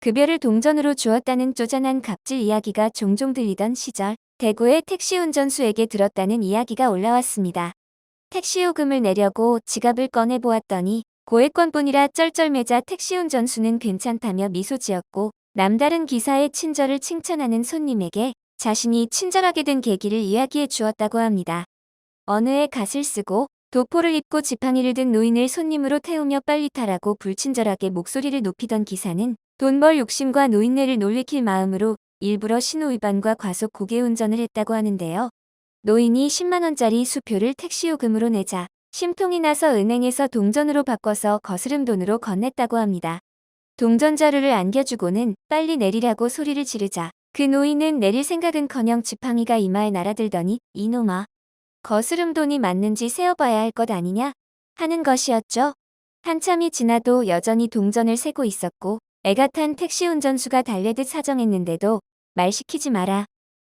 급여를 동전으로 주었다는 쪼잔한 갑질 이야기가 종종 들리던 시절, 대구의 택시 운전수에게 들었다는 이야기가 올라왔습니다. 택시 요금을 내려고 지갑을 꺼내보았더니 고액권뿐이라 쩔쩔매자 택시 운전수는 괜찮다며 미소 지었고, 남다른 기사의 친절을 칭찬하는 손님에게 자신이 친절하게 된 계기를 이야기해 주었다고 합니다. 어느 해 갓을 쓰고 도포를 입고 지팡이를 든 노인을 손님으로 태우며 빨리 타라고 불친절하게 목소리를 높이던 기사는 돈 벌 욕심과 노인네를 놀리킬 마음으로 일부러 신호위반과 과속 고개운전을 했다고 하는데요. 노인이 10만원짜리 수표를 택시요금으로 내자 심통이 나서 은행에서 동전으로 바꿔서 거스름돈으로 건넸다고 합니다. 동전 자루를 안겨주고는 빨리 내리라고 소리를 지르자 그 노인은 내릴 생각은커녕 지팡이가 이마에 날아들더니 이놈아, 거스름돈이 맞는지 세어봐야 할 것 아니냐 하는 것이었죠. 한참이 지나도 여전히 동전을 세고 있었고, 애가 탄 택시 운전수가 달래듯 사정했는데도 말 시키지 마라.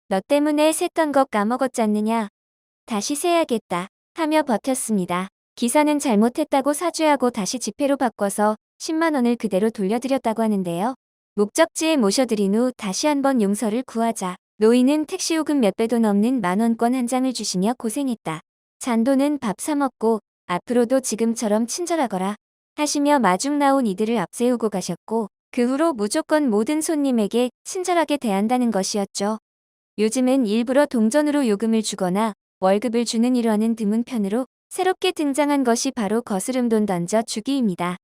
너 때문에 셌던 것 까먹었잖느냐. 다시 세야겠다 하며 버텼습니다. 기사는 잘못했다고 사죄하고 다시 지폐로 바꿔서 10만원을 그대로 돌려드렸다고 하는데요. 목적지에 모셔드린 후 다시 한번 용서를 구하자 노인은 택시요금 몇 배도 넘는 만원권 한 장을 주시며 고생했다. 잔돈은 밥 사 먹고 앞으로도 지금처럼 친절하거라 하시며 마중 나온 이들을 앞세우고 가셨고, 그 후로 무조건 모든 손님에게 친절하게 대한다는 것이었죠. 요즘은 일부러 동전으로 요금을 주거나 월급을 주는 일화는 드문 편으로 새롭게 등장한 것이 바로 거스름돈 던져 주기입니다.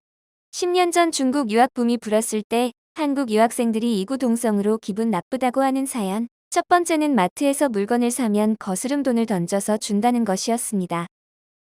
10년 전 중국 유학붐이 불었을 때 한국 유학생들이 이구동성으로 기분 나쁘다고 하는 사연. 첫 번째는 마트에서 물건을 사면 거스름돈을 던져서 준다는 것이었습니다.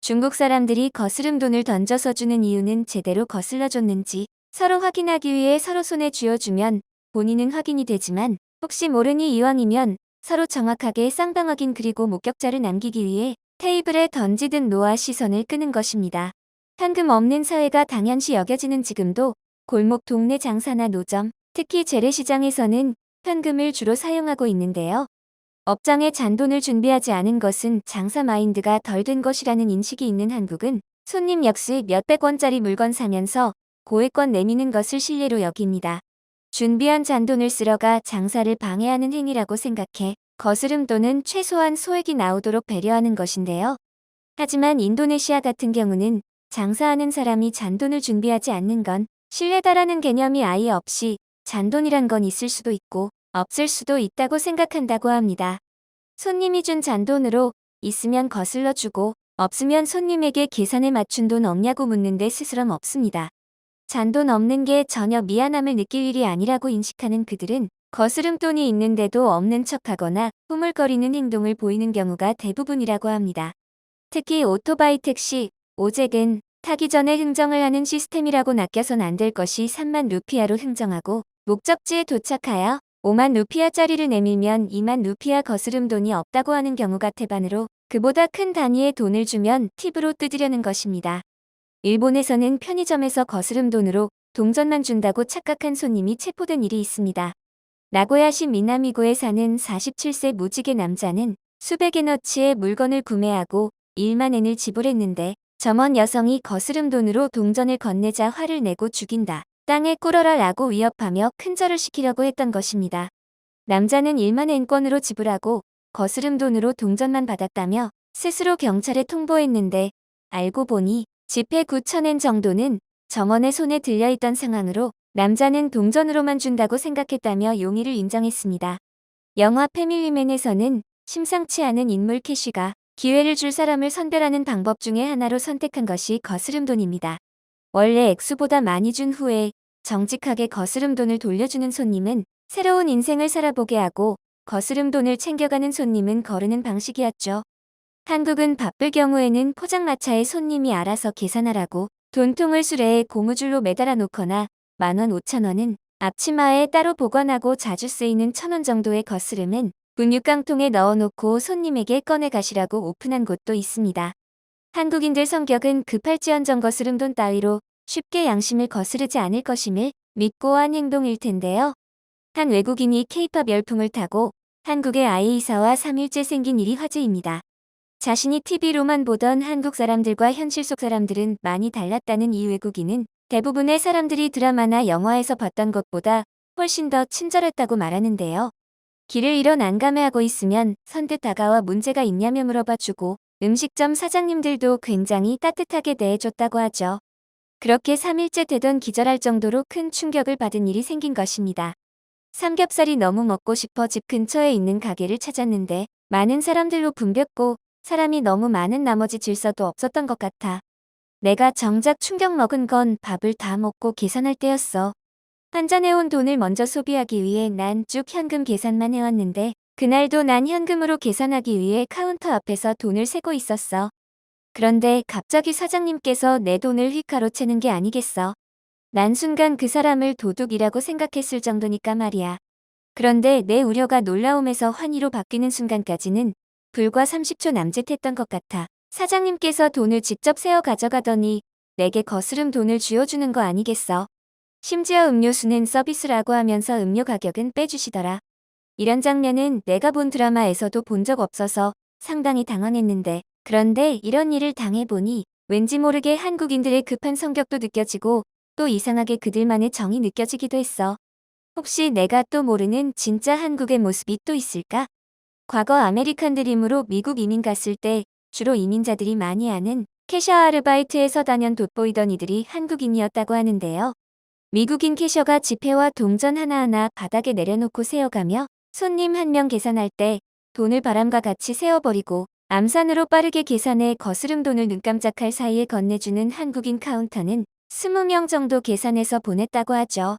중국 사람들이 거스름돈을 던져서 주는 이유는 제대로 거슬러 줬는지 서로 확인하기 위해 서로 손에 쥐어주면 본인은 확인이 되지만 혹시 모르니 이왕이면 서로 정확하게 쌍방 확인 그리고 목격자를 남기기 위해 테이블에 던지듯 놓아 시선을 끄는 것입니다. 현금 없는 사회가 당연시 여겨지는 지금도 골목 동네 장사나 노점, 특히 재래시장에서는 현금을 주로 사용하고 있는데요. 업장에 잔돈을 준비하지 않은 것은 장사 마인드가 덜 된 것이라는 인식이 있는 한국은 손님 역시 몇백 원짜리 물건 사면서 고액권 내미는 것을 실례로 여깁니다. 준비한 잔돈을 쓸어가 장사를 방해하는 행위라고 생각해 거스름돈은 최소한 소액이 나오도록 배려하는 것인데요. 하지만 인도네시아 같은 경우는 장사하는 사람이 잔돈을 준비하지 않는 건 신뢰다라는 개념이 아예 없이 잔돈이란 건 있을 수도 있고 없을 수도 있다고 생각한다고 합니다. 손님이 준 잔돈으로 있으면 거슬러 주고 없으면 손님에게 계산에 맞춘 돈 없냐고 묻는데 스스럼 없습니다. 잔돈 없는 게 전혀 미안함을 느낄 일이 아니라고 인식하는 그들은 거스름돈이 있는데도 없는 척하거나 흐물거리는 행동을 보이는 경우가 대부분이라고 합니다. 특히 오토바이 택시, 오잭은 타기 전에 흥정을 하는 시스템이라고 낚여선 안 될 것이 3만 루피아로 흥정하고 목적지에 도착하여 5만 루피아짜리를 내밀면 2만 루피아 거스름돈이 없다고 하는 경우가 태반으로 그보다 큰 단위의 돈을 주면 팁으로 뜯으려는 것입니다. 일본에서는 편의점에서 거스름돈으로 동전만 준다고 착각한 손님이 체포된 일이 있습니다. 나고야시 미나미구에 사는 47세 무지개 남자는 수백의 너치의 물건을 구매하고 1만 엔을 지불했는데 점원 여성이 거스름돈으로 동전을 건네자 화를 내고 죽인다. 땅에 꿇어라 라고 위협하며 큰절을 시키려고 했던 것입니다. 남자는 1만 엔권으로 지불하고 거스름돈으로 동전만 받았다며 스스로 경찰에 통보했는데 알고 보니 지폐 9,000엔 정도는 점원의 손에 들려있던 상황으로 남자는 동전으로만 준다고 생각했다며 용의를 인정했습니다. 영화 패밀리맨에서는 심상치 않은 인물 캐시가 기회를 줄 사람을 선별하는 방법 중에 하나로 선택한 것이 거스름돈입니다. 원래 액수보다 많이 준 후에 정직하게 거스름돈을 돌려주는 손님은 새로운 인생을 살아보게 하고 거스름돈을 챙겨가는 손님은 거르는 방식이었죠. 한국은 바쁠 경우에는 포장마차에 손님이 알아서 계산하라고 돈통을 수레에 고무줄로 매달아 놓거나 만원 5천원은 앞치마에 따로 보관하고 자주 쓰이는 1,000원 정도의 거스름은 분유깡통에 넣어놓고 손님에게 꺼내 가시라고 오픈한 곳도 있습니다. 한국인들 성격은 급할지언정 거스름돈 따위로 쉽게 양심을 거스르지 않을 것임을 믿고 한 행동일 텐데요. 한 외국인이 케이팝 열풍을 타고 한국에 아이 이사와 3일째 생긴 일이 화제입니다. 자신이 TV로만 보던 한국 사람들과 현실 속 사람들은 많이 달랐다는 이 외국인은 대부분의 사람들이 드라마나 영화에서 봤던 것보다 훨씬 더 친절했다고 말하는데요. 길을 잃어 난감해하고 있으면 선뜻 다가와 문제가 있냐며 물어봐주고 음식점 사장님들도 굉장히 따뜻하게 대해줬다고 하죠. 그렇게 3일째 되던 기절할 정도로 큰 충격을 받은 일이 생긴 것입니다. 삼겹살이 너무 먹고 싶어 집 근처에 있는 가게를 찾았는데 많은 사람들로 붐볐고 사람이 너무 많은 나머지 질서도 없었던 것 같아. 내가 정작 충격 먹은 건 밥을 다 먹고 계산할 때였어. 환전해온 돈을 먼저 소비하기 위해 난 쭉 현금 계산만 해왔는데 그날도 난 현금으로 계산하기 위해 카운터 앞에서 돈을 세고 있었어. 그런데 갑자기 사장님께서 내 돈을 휘카로 채는 게 아니겠어. 난 순간 그 사람을 도둑이라고 생각했을 정도니까 말이야. 그런데 내 우려가 놀라움에서 환희로 바뀌는 순간까지는 불과 30초 남짓했던 것 같아. 사장님께서 돈을 직접 세어 가져가더니 내게 거스름 돈을 쥐어주는 거 아니겠어. 심지어 음료수는 서비스라고 하면서 음료 가격은 빼주시더라. 이런 장면은 내가 본 드라마에서도 본 적 없어서 상당히 당황했는데 그런데 이런 일을 당해보니 왠지 모르게 한국인들의 급한 성격도 느껴지고 또 이상하게 그들만의 정이 느껴지기도 했어. 혹시 내가 또 모르는 진짜 한국의 모습이 또 있을까? 과거 아메리칸 드림으로 미국 이민 갔을 때 주로 이민자들이 많이 하는 캐셔 아르바이트에서 단연 돋보이던 이들이 한국인이었다고 하는데요. 미국인 캐셔가 지폐와 동전 하나하나 바닥에 내려놓고 세어가며 손님 한 명 계산할 때 돈을 바람과 같이 세어버리고 암산으로 빠르게 계산해 거스름 돈을 눈 깜짝할 사이에 건네주는 한국인 카운터는 20명 정도 계산해서 보냈다고 하죠.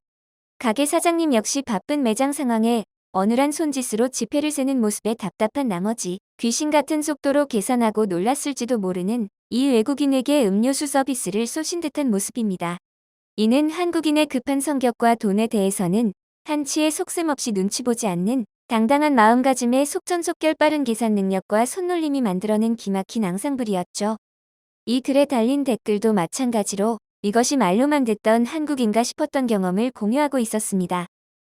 가게 사장님 역시 바쁜 매장 상황에 어눌한 손짓으로 지폐를 세는 모습에 답답한 나머지 귀신 같은 속도로 계산하고 놀랐을지도 모르는 이 외국인에게 음료수 서비스를 쏘신 듯한 모습입니다. 이는 한국인의 급한 성격과 돈에 대해서는 한치의 속셈없이 눈치 보지 않는 당당한 마음가짐의 속전속결 빠른 계산 능력과 손놀림이 만들어낸 기막힌 앙상블이었죠. 이 글에 달린 댓글도 마찬가지로 이것이 말로만 듣던 한국인가 싶었던 경험을 공유하고 있었습니다.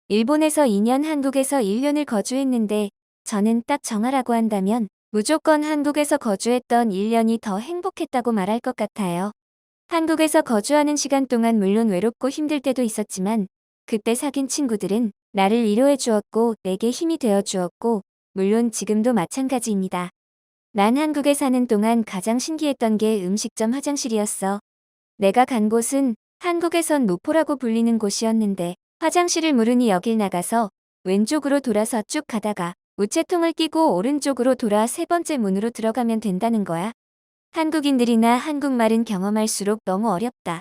일본에서 2년, 한국에서 1년을 거주했는데 저는 딱 정하라고 한다면 무조건 한국에서 거주했던 1년이 더 행복했다고 말할 것 같아요. 한국에서 거주하는 시간 동안 물론 외롭고 힘들 때도 있었지만 그때 사귄 친구들은 나를 위로해 주었고 내게 힘이 되어 주었고 물론 지금도 마찬가지입니다. 난 한국에 사는 동안 가장 신기했던 게 음식점 화장실이었어. 내가 간 곳은 한국에선 노포라고 불리는 곳이었는데 화장실을 물으니 여길 나가서 왼쪽으로 돌아서 쭉 가다가 우체통을 끼고 오른쪽으로 돌아 세 번째 문으로 들어가면 된다는 거야. 한국인들이나 한국말은 경험할수록 너무 어렵다.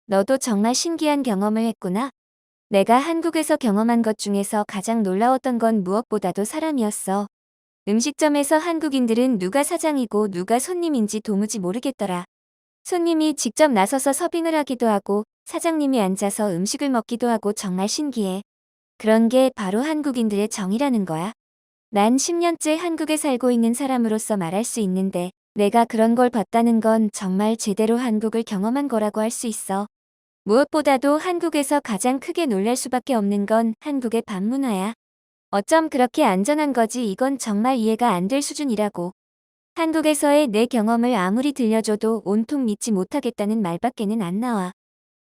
너도 정말 신기한 경험을 했구나. 내가 한국에서 경험한 것 중에서 가장 놀라웠던 건 무엇보다도 사람이었어. 음식점에서 한국인들은 누가 사장이고 누가 손님인지 도무지 모르겠더라. 손님이 직접 나서서 서빙을 하기도 하고 사장님이 앉아서 음식을 먹기도 하고 정말 신기해. 그런 게 바로 한국인들의 정이라는 거야. 난 10년째 한국에 살고 있는 사람으로서 말할 수 있는데 내가 그런 걸 봤다는 건 정말 제대로 한국을 경험한 거라고 할 수 있어. 무엇보다도 한국에서 가장 크게 놀랄 수밖에 없는 건 한국의 밥 문화야. 어쩜 그렇게 안전한 거지 이건 정말 이해가 안 될 수준이라고. 한국에서의 내 경험을 아무리 들려줘도 온통 믿지 못하겠다는 말밖에는 안 나와.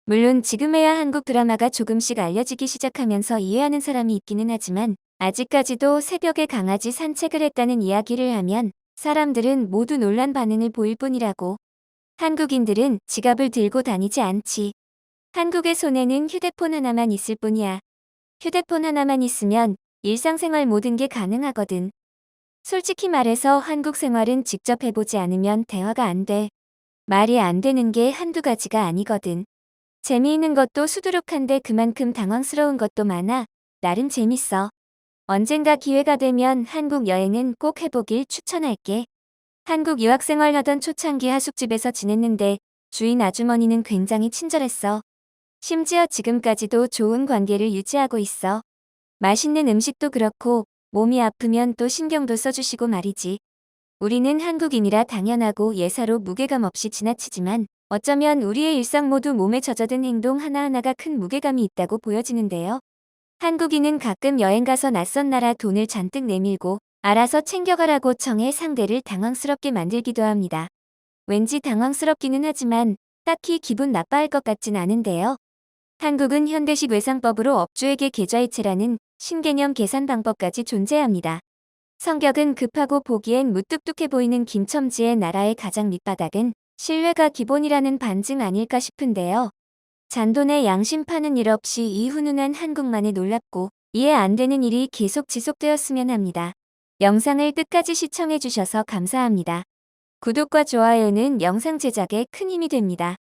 물론 지금에야 한국 드라마가 조금씩 알려지기 시작하면서 이해하는 사람이 있기는 하지만 아직까지도 새벽에 강아지 산책을 했다는 이야기를 하면 사람들은 모두 놀란 반응을 보일 뿐이라고. 한국인들은 지갑을 들고 다니지 않지. 한국의 손에는 휴대폰 하나만 있을 뿐이야. 휴대폰 하나만 있으면 일상생활 모든 게 가능하거든. 솔직히 말해서 한국 생활은 직접 해보지 않으면 대화가 안 돼. 말이 안 되는 게 한두 가지가 아니거든. 재미있는 것도 수두룩한데 그만큼 당황스러운 것도 많아. 나름 재밌어. 언젠가 기회가 되면 한국 여행은 꼭 해보길 추천할게. 한국 유학생활 하던 초창기 하숙집에서 지냈는데 주인 아주머니는 굉장히 친절했어. 심지어 지금까지도 좋은 관계를 유지하고 있어. 맛있는 음식도 그렇고 몸이 아프면 또 신경도 써주시고 말이지. 우리는 한국인이라 당연하고 예사로 무게감 없이 지나치지만 어쩌면 우리의 일상 모두 몸에 젖어든 행동 하나하나가 큰 무게감이 있다고 보여지는데요. 한국인은 가끔 여행가서 낯선 나라 돈을 잔뜩 내밀고 알아서 챙겨가라고 청해 상대를 당황스럽게 만들기도 합니다. 왠지 당황스럽기는 하지만 딱히 기분 나빠할 것 같진 않은데요. 한국은 현대식 외상법으로 업주에게 계좌이체라는 신개념 계산 방법까지 존재합니다. 성격은 급하고 보기엔 무뚝뚝해 보이는 김첨지의 나라의 가장 밑바닥은 신뢰가 기본이라는 반증 아닐까 싶은데요. 잔돈에 양심 파는 일 없이 이 훈훈한 한국만에 놀랍고 이해 안 되는 일이 계속 지속되었으면 합니다. 영상을 끝까지 시청해주셔서 감사합니다. 구독과 좋아요는 영상 제작에 큰 힘이 됩니다.